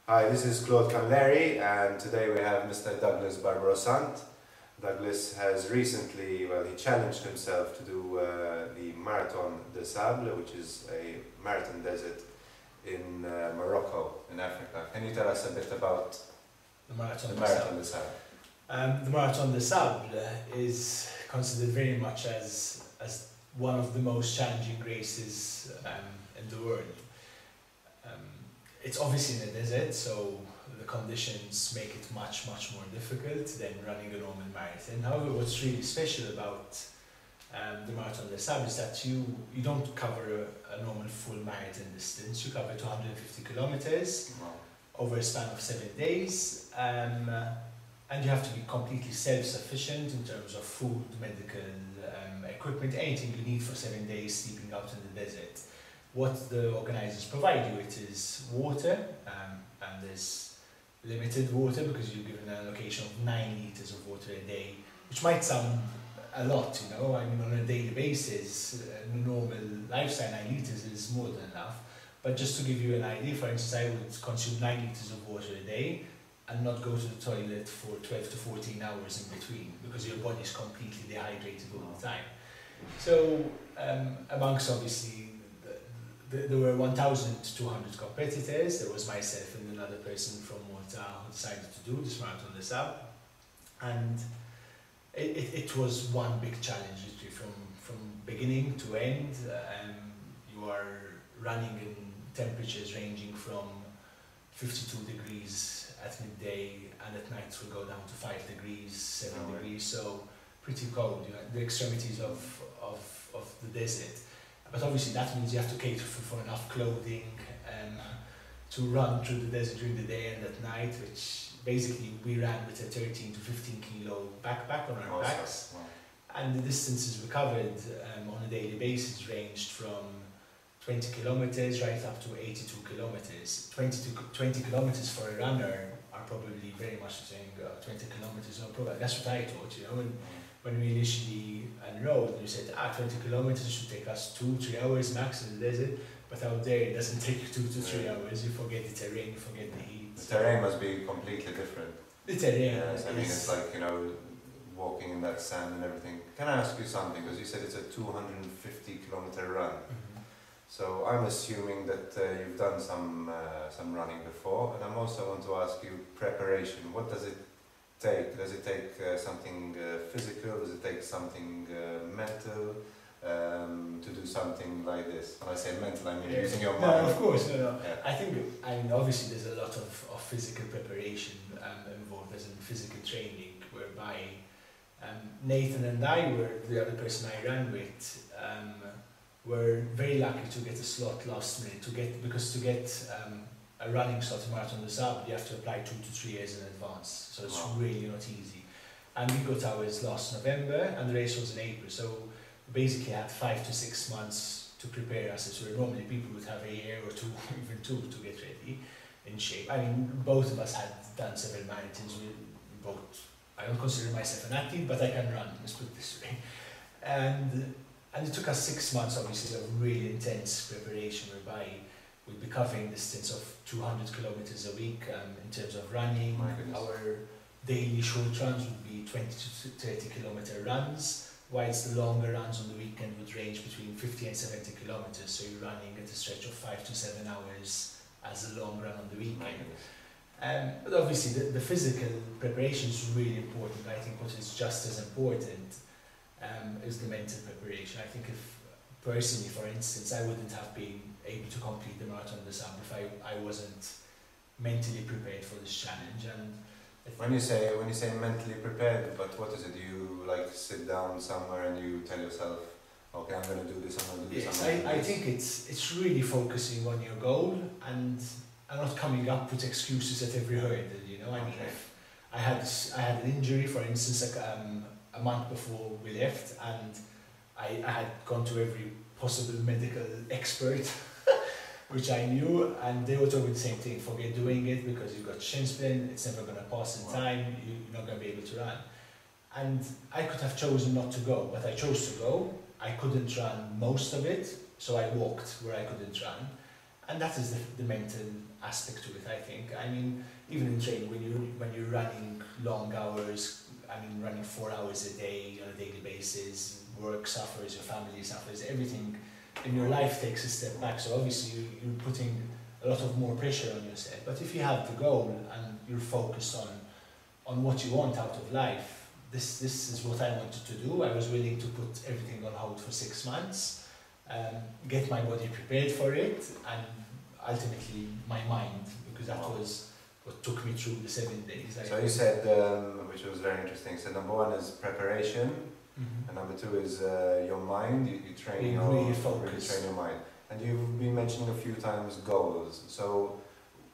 Hi, this is Claude Camilleri, and today we have Mr. Douglas B.Sant. Douglas has recently, he challenged himself to do the Marathon des Sables, which is a marathon desert in Morocco, in Africa. Can you tell us a bit about the Marathon des Sables? The Marathon des Sables is considered very much as one of the most challenging races in the world. It's obviously in a desert, so the conditions make it much more difficult than running a normal marathon. However, what's really special about the Marathon des Sables is that you don't cover a normal full marathon distance. You cover 250 kilometers over a span of 7 days, and you have to be completely self-sufficient in terms of food, medical equipment, anything you need for 7 days sleeping out in the desert. What the organisers provide you with is water, and there's limited water because you're given an allocation of 9 litres of water a day, which might sound a lot, you know. I mean, on a daily basis, a normal lifestyle, 9 litres is more than enough. But just to give you an idea, for instance, I would consume 9 litres of water a day and not go to the toilet for 12 to 14 hours in between because your body is completely dehydrated all the time. So, amongst obviously there were 1,200 competitors. There was myself and another person from Malta who decided to do this Marathon des Sables, and it was one big challenge literally from beginning to end. You are running in temperatures ranging from 52 degrees at midday, and at night will go down to 5 degrees, 7 degrees, so pretty cold, you know, the extremities of the desert. But obviously that means you have to cater for enough clothing to run through the desert during the day and at night, which basically we ran with a 13 to 15 kilo backpack on our backs. And the distances we covered on a daily basis ranged from 20 kilometers right up to 82 kilometers. 20 kilometers for a runner are probably very much saying 20 kilometers, no problem. That's what I thought, you know. When we initially enrolled, we said 20 kilometers should take us 2-3 hours max in the desert, but out there it doesn't take 2 to 3 hours. You forget the terrain, you forget the heat. The terrain must be completely different. The terrain, yes, I mean, it's like, you know, walking in that sand and everything. Can I ask you something? Because you said it's a 250 kilometer run. So I'm assuming that you've done some running before, and I also want to ask you preparation. What does it take? Does it take something physical? Does it take something mental to do something like this? When I say mental, I mean using your mind. No, of course, no. Yeah. I mean, obviously there's a lot of physical preparation involved, as in physical training, whereby Nathan and I, were the other person I ran with, were very lucky to get a slot last minute, because to get a running slot in Marathon des Sables, you have to apply 2 to 3 years in advance, so it's really not easy. And we got ours last November, and the race was in April, so we basically had 5 to 6 months to prepare us, where normally people would have a year or two, even 2, to get ready in shape. I mean, both of us had done several marathons. We both, I don't consider myself an athlete, but I can run, let's put it this way. And it took us 6 months, obviously, of really intense preparation, whereby we'd be covering a distance of 200 kilometers a week in terms of running. Our daily short runs would be 20 to 30 kilometer runs, whilst the longer runs on the weekend would range between 50 and 70 kilometers. So you're running at a stretch of 5 to 7 hours as a long run on the weekend. But obviously the physical preparation is really important. I think what is just as important is the mental preparation. I think if personally, for instance, I wouldn't have been able to complete the Marathon des Sables if I wasn't mentally prepared for this challenge. And when you say mentally prepared, but what is it? You like sit down somewhere and you tell yourself, okay, I'm going to do this, I'm going to do this. Yes, I think it's really focusing on your goal and not coming up with excuses at every hurdle. You know, I mean, if I had an injury, for instance, a month before we left, and I had gone to every possible medical expert which I knew, and they were telling me the same thing: forget doing it because you've got shin splint, it's never going to pass in time, you're not going to be able to run. And I could have chosen not to go, but I chose to go. I couldn't run most of it, so I walked where I couldn't run. And that is the mental aspect to it, I think. I mean, even in training, when you're running long hours, I mean, running 4 hours a day on a daily basis, work suffers, your family suffers, everything in your life takes a step back. So obviously you're putting a lot of more pressure on yourself. But if you have the goal and you're focused on what you want out of life, this is what I wanted to do. I was willing to put everything on hold for 6 months, get my body prepared for it, and ultimately my mind, because that was what took me through the 7 days. So you said, which was very interesting, so number 1 is preparation, and number 2 is your mind. You train really focus. Train your mind. And you've been mentioning a few times goals. So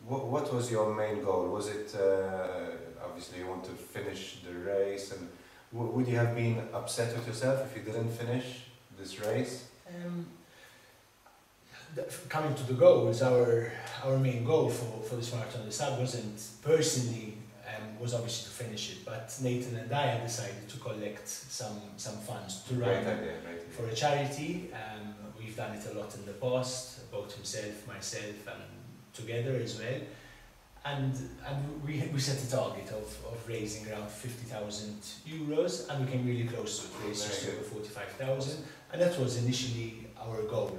what was your main goal? Was it, obviously you want to finish the race, and would you have been upset with yourself if you didn't finish this race? Coming to the goals, our main goal for this Marathon des Sables wasn't personally, was obviously to finish it, but Nathan and I had decided to collect some funds to run for a charity. We've done it a lot in the past, both himself, myself, and together as well. And we set a target of raising around 50,000 euros, and we came really close to it, raised just over 45,000, and that was initially our goal.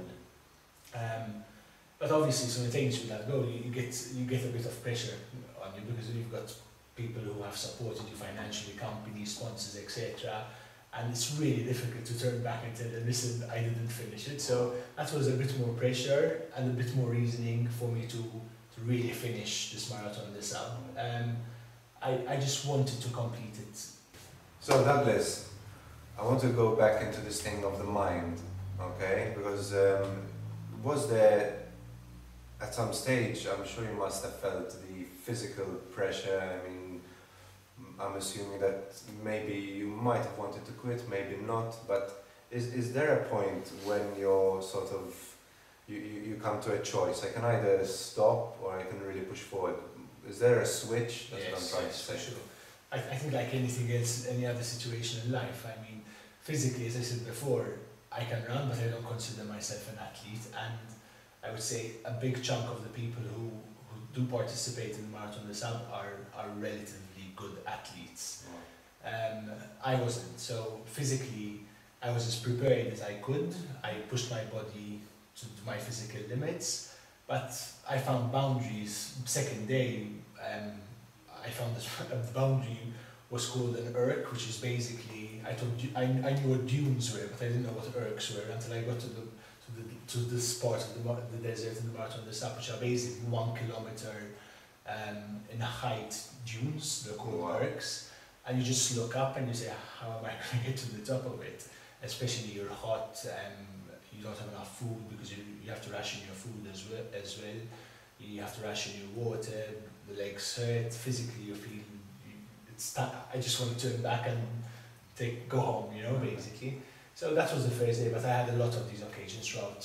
But obviously, simultaneously with that goal, you get a bit of pressure on you, because you've got people who have supported you financially, companies, sponsors, etc. And it's really difficult to turn back and tell them, listen, I didn't finish it. So that was a bit more pressure and a bit more reasoning for me to really finish this Marathon des Sables. I just wanted to complete it. So Douglas, I want to go back into this thing of the mind, okay? Because was there, at some stage, I'm sure you must have felt the physical pressure. I mean, I'm assuming that maybe you might have wanted to quit, maybe not, but is there a point when you're sort of, you come to a choice? I can either stop or I can really push forward. Is there a switch? That's what I'm trying to say. For sure. I think like anything else, any other situation in life, I mean, physically, as I said before, I can run, but I don't consider myself an athlete, and I would say a big chunk of the people who do participate in the Marathon des Sables are relatively good athletes. I wasn't, so physically I was as prepared as I could. I pushed my body to my physical limits, but I found boundaries. Second day, I found that the boundary was called an erg, which is basically, I knew what dunes were, but I didn't know what ergs were until I got to this part of the desert in the Marathon des Sables, which are basically 1 kilometer in height dunes. They're called ergs, and you just look up and you say, how am I going to get to the top of it? Especially you're hot, you don't have enough food because you have to ration your food as well. You have to ration your water. The legs hurt. Physically, you feel I just want to turn back and go home, you know, basically. So that was the first day, but I had a lot of these occasions throughout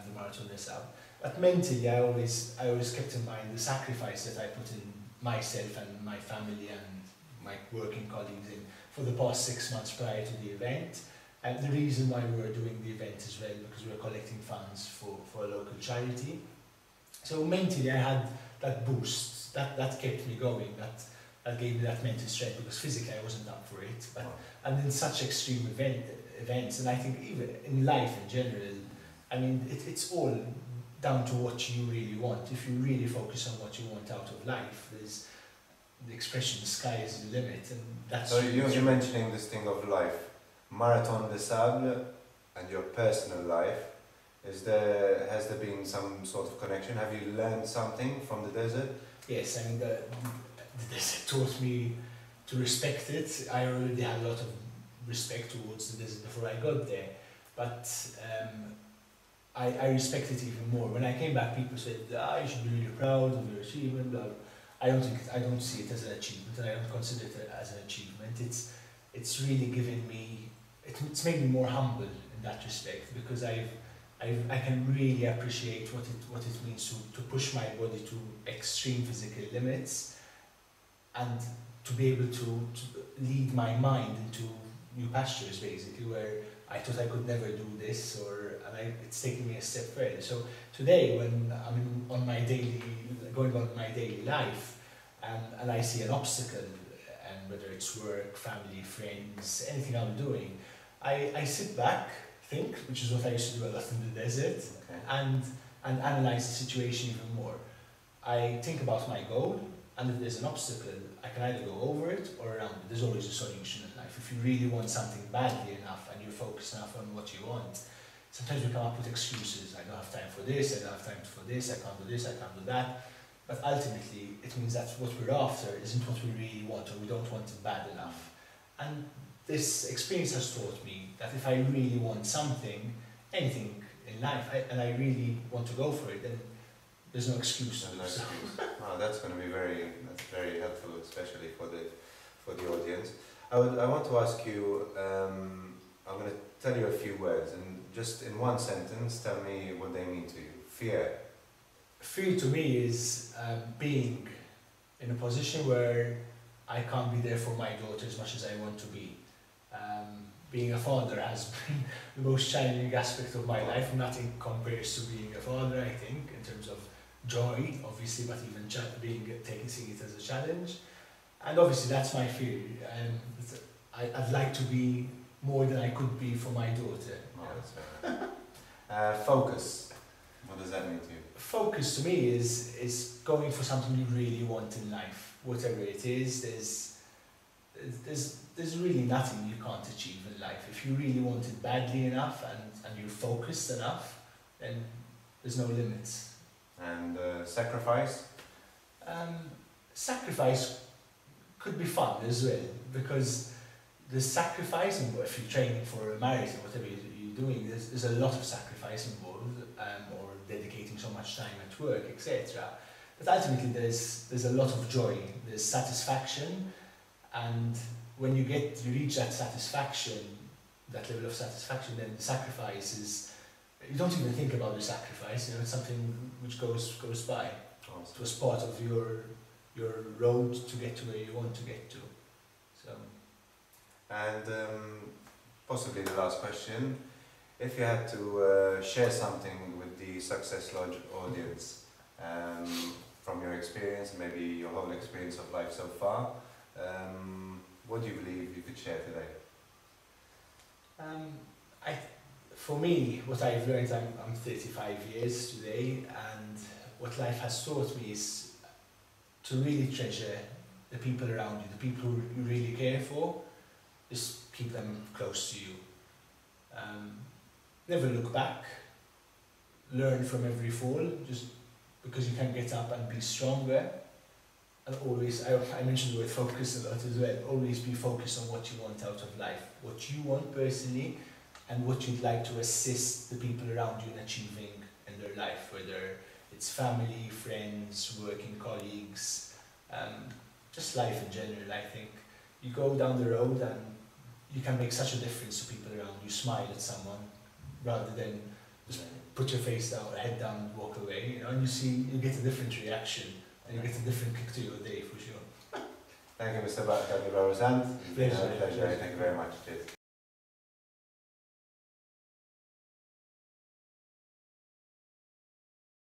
the Marathon des Sables. But mentally, I always kept in mind the sacrifice that I put in myself and my family and my working colleagues in for the past 6 months prior to the event. And the reason why we were doing the event as well, because we were collecting funds for a local charity. So mentally, I had that boost, that kept me going, that gave me that mental strength, because physically I wasn't up for it. But and in such extreme events, and I think even in life in general, I mean, it's all down to what you really want. If you really focus on what you want out of life, there's the expression, the sky is the limit, and that's... So you're mentioning this thing of life, Marathon des Sables and your personal life. Has there been some sort of connection? Have you learned something from the desert? Yes, I mean, the desert taught me to respect it. I already had a lot of respect towards the desert before I got there, but I respect it even more. When I came back, people said, you should be really proud of your achievement, blah, blah. I don't see it as an achievement, and I don't consider it as an achievement. It's really given me, it's made me more humble in that respect, because I can really appreciate what it means to push my body to extreme physical limits, and to be able to lead my mind into new pastures, basically, where I thought I could never do this, it's taking me a step further. So today, when I'm going about my daily life, and I see an obstacle, and whether it's work, family, friends, anything I'm doing, I sit back, think, which is what I used to do a lot in the desert, Okay. and analyze the situation even more. I think about my goal, and if there's an obstacle, I can either go over it or around it. There's always a solution in life. If you really want something badly enough and you're focused enough on what you want, sometimes we come up with excuses. I don't have time for this, I don't have time for this, I can't do this, I can't do that. But ultimately, it means that what we're after isn't what we really want, or we don't want it bad enough. And this experience has taught me that if I really want something, anything in life, and I really want to go for it, then there's no excuse. No excuse. Oh, that's going to be very helpful, especially for the audience. I want to ask you. I'm going to tell you a few words, and just in one sentence, tell me what they mean to you. Fear. Fear to me is being in a position where I can't be there for my daughter as much as I want to be. Being a father has been the most challenging aspect of my life. Nothing compares to being a father, I think, in terms of joy, obviously, but even seeing it as a challenge. And obviously that's my fear. I'd like to be more than I could be for my daughter. Oh, that's very focus. What does that mean to you? Focus to me is going for something you really want in life, whatever it is. There's really nothing you can't achieve in life. If you really want it badly enough and you're focused enough, then there's no limits. And sacrifice? Sacrifice could be fun as well, because the sacrifice, and if you're training for a marathon, whatever you're doing, there's a lot of sacrifice involved, or dedicating so much time at work, etc. But ultimately there's a lot of joy, there's satisfaction, and when you reach that satisfaction, that level of satisfaction, then the sacrifice is, you don't even think about the sacrifice, it's something which goes by. Awesome. It was part of your road to get to where you want to get to. So. And possibly the last question, if you had to share something with the Successlodge audience from your experience, and maybe your whole experience of life so far, what do you believe you could share today? For me, what I've learned, I'm 35 years today, and what life has taught me is to really treasure the people around you, the people who you really care for. Just keep them close to you. Never look back. Learn from every fall, just because you can get up and be stronger. And always, I mentioned the word focus a lot as well, always be focused on what you want out of life, what you want personally, and what you'd like to assist the people around you in achieving in their life, whether it's family, friends, working colleagues, just life in general. I think you go down the road and you can make such a difference to people around you. Smile at someone rather than just put your face down, head down and walk away, and you get a different reaction and you get a different kick to your day for sure. Thank you, Mr. B.Sant. It's been a Pleasure. pleasure. Thank you very much. Cheers.